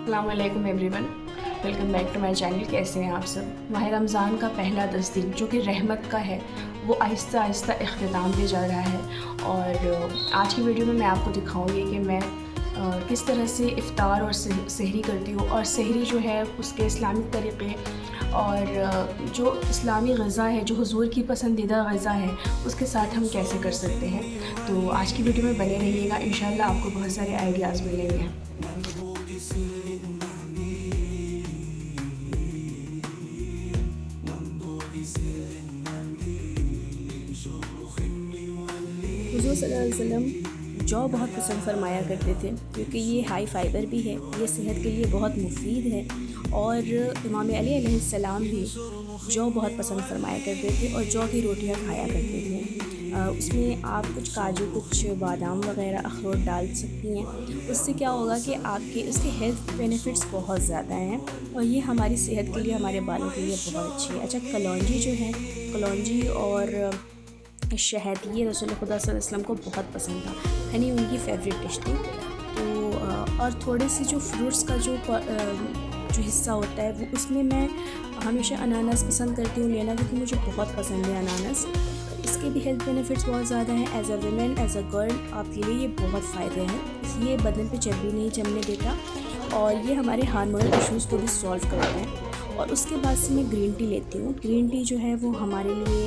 अस्सलामुअलैकुम everyone, welcome back to my channel. कैसे हैं आप सब। माह रमज़ान का पहला 10 दिन जो कि रहमत का है वो आहिस्ता आहिस्ता इख्तिताम पे जा रहा है। और आज की वीडियो में मैं आपको दिखाऊंगी कि मैं किस तरह से इफ़्तार और सहरी करती हूँ, और सहरी जो है उसके इस्लामिक तरीक़े और जो इस्लामी ग़िज़ा है, जो हुज़ूर की पसंदीदा ग़िज़ा है, उसके साथ हम कैसे कर सकते हैं। तो आज की वीडियो में बने रहिएगा, इंशाल्लाह आपको बहुत सारे आइडियाज़ मिलेंगे। हुज़ूर सल्लल्लाहु अलैहि वसल्लम जौ बहुत पसंद फरमाया करते थे, क्योंकि ये हाई फाइबर भी है, ये सेहत के लिए बहुत मुफीद है। और इमाम अली अलैहिस्सलाम भी जौ बहुत पसंद फरमाया करते थे और जौ की रोटियां खाया करते थे। उसमें आप कुछ काजू, कुछ बादाम वगैरह, अखरोट डाल सकती हैं। उससे क्या होगा कि आपके उसके हेल्थ बेनिफिट्स बहुत ज़्यादा हैं और ये हमारी सेहत के लिए, हमारे बालों के लिए बहुत अच्छी है। अच्छा, कलौंजी जो है, कलौंजी और शहद, ये रसूल खुदा सल्लल्लाहु अलैहि वसल्लम को बहुत पसंद था, यानी उनकी फेवरेट डिश थी। तो और थोड़े से जो फ्रूट्स का जो हिस्सा होता है वो, उसमें मैं हमेशा अनानास पसंद करती हूँ लेना, क्योंकि मुझे बहुत पसंद है अनानास। इसके भी हेल्थ बेनिफिट्स बहुत ज़्यादा हैं। As a women, as a girl, आपके लिए ये बहुत फ़ायदे हैं। ये बदन पे चर्बी नहीं जमने देता और ये हमारे हार्मोनल इश्यूज़ को भी सॉल्व करता है। और उसके बाद से मैं ग्रीन टी लेती हूँ। ग्रीन टी जो है वो हमारे लिए,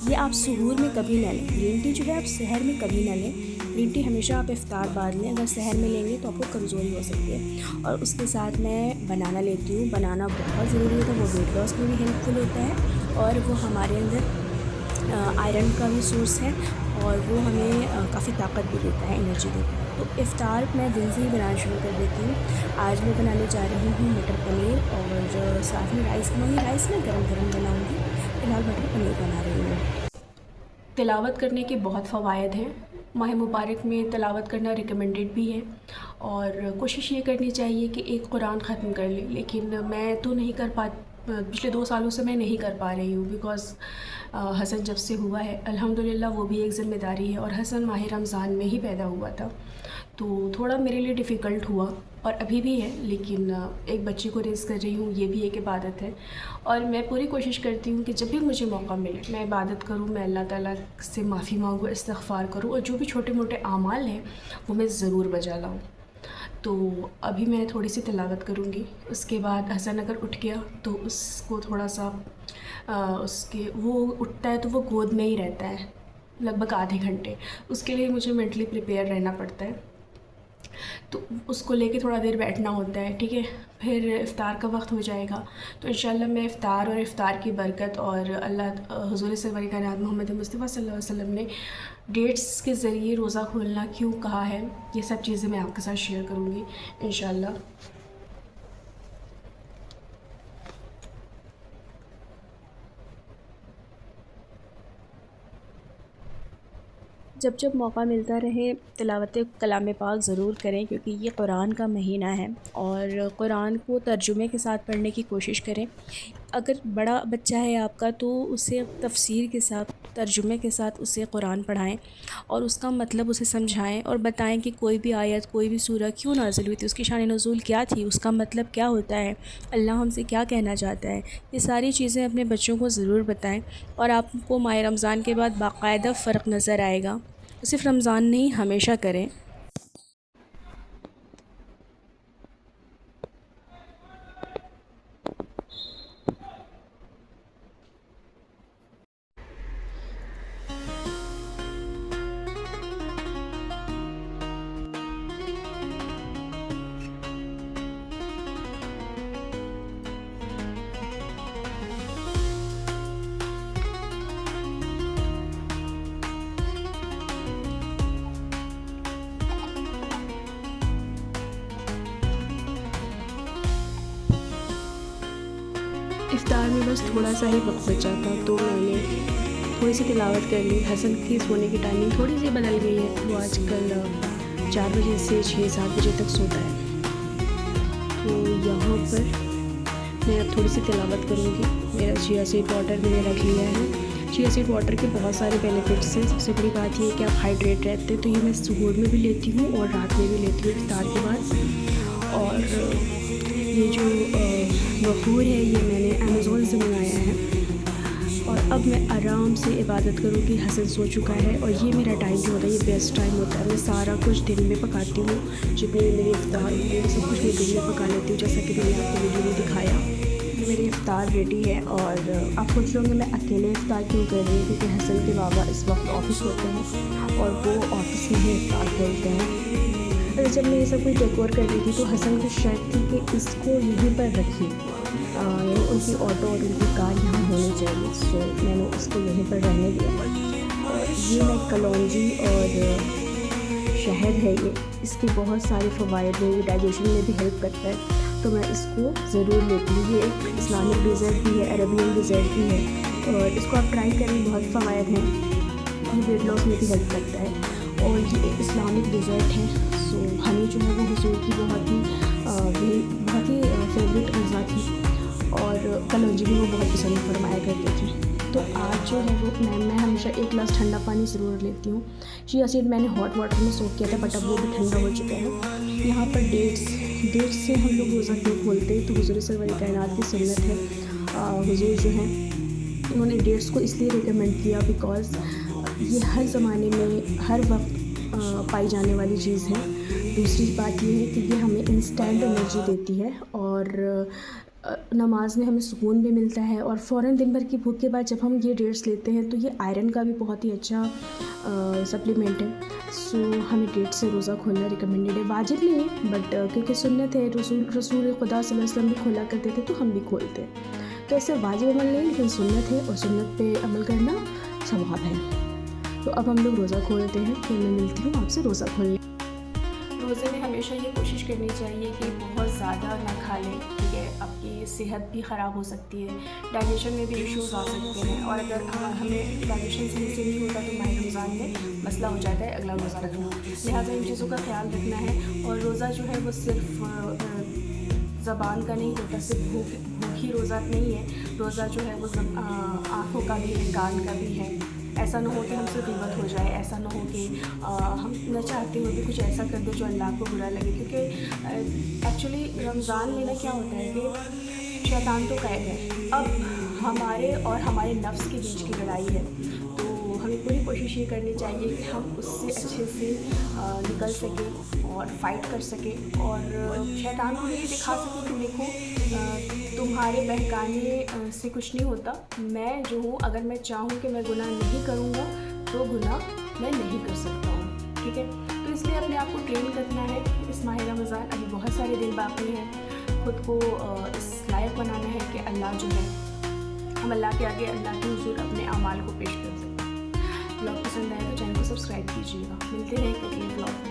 ये आप सहूर में कभी ना लें। ग्रीन टी जो है आप सहर में कभी ना लें। ग्रीन टी हमेशा आप इफ्तार बाद लें। अगर सहर में लेंगे तो आपको कमज़ोरी हो सकती है। और उसके साथ मैं बनाना लेती हूँ। बनाना बहुत ज़रूरी होता है, वो वेट लॉस में भी हेल्पफुल होता है और वो हमारे अंदर आयरन का भी सोर्स है और वो हमें काफ़ी ताकत भी देता है, एनर्जी देता है। तो इफ़्तार मैं दिन से ही बनाना शुरू कर देती हूँ। आज मैं बनाने जा रही हूँ मटर पनीर और साथ में राइस बनाऊँगी। राइस मैं गरम गरम बनाऊँगी, फ़िलहाल मटर पनीर बना रही हूँ। तिलावत करने के बहुत फ़वाइद हैं। माह मुबारक में तिलावत करना रिकमेंडेड भी है और कोशिश ये करनी चाहिए कि एक कुरान ख़त्म कर लें, लेकिन मैं तो नहीं कर पा, पिछले 2 सालों से मैं नहीं कर पा रही हूँ। बिकॉज़ हसन जब से हुआ है, अल्हम्दुलिल्लाह, वो भी एक ज़िम्मेदारी है और हसन माह रमज़ान में ही पैदा हुआ था, तो थोड़ा मेरे लिए डिफ़िकल्ट हुआ और अभी भी है। लेकिन एक बच्चे को रेज़ कर रही हूँ, ये भी एक इबादत है और मैं पूरी कोशिश करती हूँ कि जब भी मुझे मौका मिले मैं इबादत करूँ, मैं अल्लाह ताला से माफ़ी मांगूँ, इस्तिग़फ़ार करूँ और जो भी छोटे मोटे आमाल हैं वो मैं ज़रूर बजा लाऊँ। तो अभी मैं थोड़ी सी तिलावत करूँगी। उसके बाद हसन अगर उठ गया तो उसको थोड़ा सा उसके, वो उठता है तो वो गोद में ही रहता है लगभग आधे घंटे। उसके लिए मुझे मेंटली प्रिपेयर रहना पड़ता है, तो उसको लेके थोड़ा देर बैठना होता है, ठीक है। फिर इफ़्तार का वक्त हो जाएगा तो इंशाल्लाह मैं इफ़्तार और इफ़्तार की बरकत और अल्लाह हुज़ूर सरवर कायनात मोहम्मद मुस्तफ़ा सल्लल्लाहु अलैहि वसल्लम ने डेट्स के ज़रिए रोज़ा खोलना क्यों कहा है, ये सब चीज़ें मैं आपके साथ शेयर करूँगी इंशाल्लाह। जब जब मौका मिलता रहे तिलावत कलाम पाक ज़रूर करें, क्योंकि ये कुरान का महीना है और कुरान को तर्जुमे के साथ पढ़ने की कोशिश करें। अगर बड़ा बच्चा है आपका तो उसे तफसीर के साथ, तर्जुमे के साथ उसे कुरान पढ़ाएं और उसका मतलब उसे समझाएं और बताएं कि कोई भी आयत, कोई भी सूरह क्यों नाज़िल हुई थी, उसकी शान नुज़ूल क्या थी, उसका मतलब क्या होता है, अल्लाह हमसे क्या कहना चाहता है। ये सारी चीज़ें अपने बच्चों को ज़रूर बताएं और आपको माह रमज़ान के बाद बाकायदा फ़र्क नज़र आएगा। सिर्फ रमज़ान नहीं, हमेशा करें। इफ़्तार में बस थोड़ा सा ही वक्त बचा था तो मैंने थोड़ी सी तिलावत कर ली। हसन की सोने की टाइमिंग थोड़ी सी बदल गई है, वो आजकल 4 बजे से 6-7 बजे तक सोता है। तो यहाँ पर मैं अब थोड़ी सी तिलावत करूँगी। मेरा चिया सीड वाटर मैंने रख लिया है। चिया सीड वाटर के बहुत सारे बेनिफिट्स हैं। सबसे बड़ी बात ये है कि आप हाइड्रेट रहते हैं, तो ये मैं सुबह में भी लेती हूँ और रात में भी लेती हूँ इफ्तार के बाद। और ये जो वफूर है ये मैंने अमेज़ोन से मंगाया है। और अब मैं आराम से इबादत करूँगी। हसन सो चुका है और ये मेरा टाइम जो होता है ये बेस्ट टाइम होता है। मैं सारा कुछ दिन में पकाती हूँ, जितनी मेरी इफ्तार होती है सब कुछ मैं दिन में पका लेती हूँ, जैसा कि मैंने आपको वीडियो में दिखाया। मेरी इफ्तार रेडी है और आप सोच रहे होंगे मैं अकेले इफ्तार क्यों कर रही हूँ, क्योंकि हसन के बाबा इस वक्त ऑफ़िस होते हैं और वो ऑफ़िस में ही इफ्तार खोलते हैं। जब मैं ये सब कुछ डेकोर कर रही थी तो हसन की शर्त थी कि इसको यहीं पर रखिए, यानी उनकी ऑटो और उनकी कार यहाँ होनी चाहिए। सो मैंने उसको यहीं पर रहने दिया। और ये मैं कलौंजी और शहद है इसके बहुत सारे फ़वाइद हैं, ये डाइजेशन में भी हेल्प करता है, तो मैं इसको ज़रूर लेती हूँ। ये एक इस्लामिक डिज़र्ट भी है, अरबियन डिज़र्ट भी है और इसको आप ट्राई करें, बहुत फ़वाइद हैं। ये वेट लॉस में भी हेल्प करता है और ये एक इस्लामिक डिज़र्ट है। सो हनी जो है वो हुजूर की बहुत ही फेवरेट ग़िज़ा थी और कलौंजी भी वो बहुत पसंद फरमाया करते थे। तो आज जो है वो मैं हमेशा एक गिलास ठंडा पानी ज़रूर लेती हूँ। चिया सीड मैंने हॉट वाटर में सोक किया था, बट अब वो भी ठंडा हो चुका है। यहाँ पर डेट्स से हम लोग रोज़ा क्यों खोलते हैं, तो हुजूर सरवर कायनात की सुन्नत है। हुजूर जो हैं उन्होंने डेट्स को इसलिए रिकमेंड किया बिकॉज़ ये हर ज़माने में हर वक्त पाई जाने वाली चीज़ है। दूसरी बात ये है कि ये हमें इंस्टेंट एनर्जी देती है और नमाज में हमें सुकून भी मिलता है और फ़ौरन दिन भर की भूख के बाद जब हम ये डेट्स लेते हैं तो ये आयरन का भी बहुत ही अच्छा सप्लीमेंट है। सो हमें डेट्स से रोज़ा खोलना रिकमेंडेड है, वाजिब नहीं है बट क्योंकि सुन्नत है, रसूल खुदा सल्लल्लाहु अलैहि वसल्लम भी खोला करते थे तो हम भी खोलते हैं। तो ऐसे वाजिब अमल नहीं, लेकिन सुन्नत है और सुन्नत पे अमल करना सवाब है। तो अब हम लोग रोज़ा खोलते हैं, फिर मैं मिलती हूँ आपसे रोज़ा खोलने। रोज़े में हमेशा ये कोशिश करनी चाहिए कि बहुत ज़्यादा ना खा लें, ठीक है। आपकी सेहत भी ख़राब हो सकती है, डाइजेशन में भी इश्यूज़ आ सकते हैं और अगर हमें डाइजेशन सही से नहीं होता तो माह रमज़ान में मसला हो जाता है अगला रोज़ा रखना। लिहाजा इन चीज़ों का ख्याल रखना है। और रोज़ा जो है वो सिर्फ ज़बान का नहीं होता, सिर्फ भूखी रोज़ा नहीं है। रोज़ा जो है वो आँखों का भी है, कान का भी है। ऐसा ना हो कि हमसे ग़ीबत हो जाए, ऐसा ना हो कि हम न चाहते हुए भी कुछ ऐसा कर दे जो अल्लाह को बुरा लगे, क्योंकि एक्चुअली रमज़ान में ना क्या होता है कि शैतान तो कैद है, अब हमारे और हमारे नफ्स के बीच की लड़ाई है। तो हमें पूरी कोशिश ये करनी चाहिए कि हम उससे अच्छे से निकल सकें और फाइट कर सकें और शैतान को ये दिखा सकें कि देखो तुम्हारे बहकाने से कुछ नहीं होता। मैं जो हूँ, अगर मैं चाहूँ कि मैं गुनाह नहीं करूँगा तो गुनाह मैं नहीं कर सकता हूँ, ठीक है। तो इसलिए अपने आप को ट्रेन करना है। इस माह रमज़ान अभी बहुत सारे दिन बाकी हैं, खुद को इस लायक बनाना है कि अल्लाह जो है, हम अल्लाह के आगे अल्लाह के हुज़ूर अपने अमाल को पेश कर सकें। ब्लॉग पसंद आए तो चैनल को सब्सक्राइब कीजिएगा। मिलते हैं एक अगले ब्लॉग।